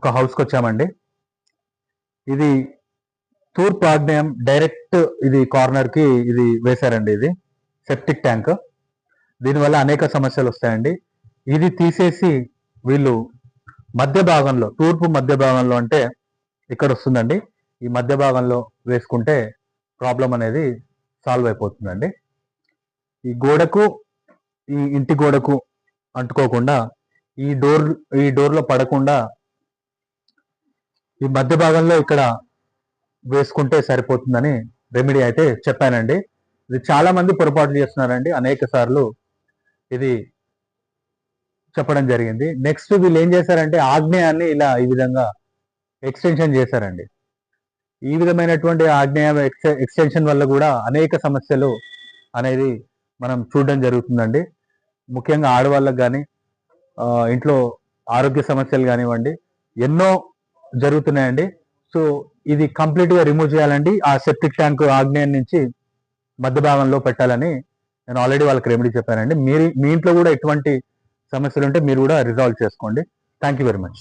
ఒక హౌస్కి వచ్చామండి. ఇది తూర్పు ఆగ్నేయం డైరెక్ట్ ఇది కార్నర్కి ఇది వేశారండి. ఇది సెప్టిక్ ట్యాంక్. దీనివల్ల అనేక సమస్యలు వస్తాయండి. ఇది తీసేసి వీళ్ళు మధ్య భాగంలో, తూర్పు మధ్య భాగంలో అంటే ఇక్కడ వస్తుందండి. ఈ మధ్య భాగంలో వేసుకుంటే ప్రాబ్లం అనేది సాల్వ్ అయిపోతుందండి. ఈ గోడకు, ఈ ఇంటి గోడకు అంటుకోకుండా ఈ డోర్లో పడకుండా ఈ మధ్య భాగంలో ఇక్కడ వేసుకుంటే సరిపోతుందని రెమెడీ అయితే చెప్పానండి. ఇది చాలా మంది పొరపాట్లు చేస్తున్నారండి. అనేక సార్లు ఇది చెప్పడం జరిగింది. నెక్స్ట్ వీళ్ళు ఏం చేశారంటే ఆగ్నేయాన్ని ఇలా ఈ విధంగా ఎక్స్టెన్షన్ చేశారండి. ఈ విధమైనటువంటి ఆగ్నేయ ఎక్స్టెన్షన్ వల్ల కూడా అనేక సమస్యలు అనేది మనం చూడడం జరుగుతుందండి. ముఖ్యంగా ఆడవాళ్ళకు కానీ ఇంట్లో ఆరోగ్య సమస్యలు కానివ్వండి ఎన్నో జరుగుతున్నాయండి. సో ఇది కంప్లీట్గా రిమూవ్ చేయాలండి. ఆ సెప్టిక్ ట్యాంక్ ఆగ్నేయం నుంచి మధ్య భాగంలో పెట్టాలని నేను ఆల్రెడీ వాళ్ళకి రెమెడీ చెప్పానండి. మీ ఇంట్లో కూడా ఎటువంటి సమస్యలు ఉంటే మీరు కూడా రిజాల్వ్ చేసుకోండి. Thank you very much.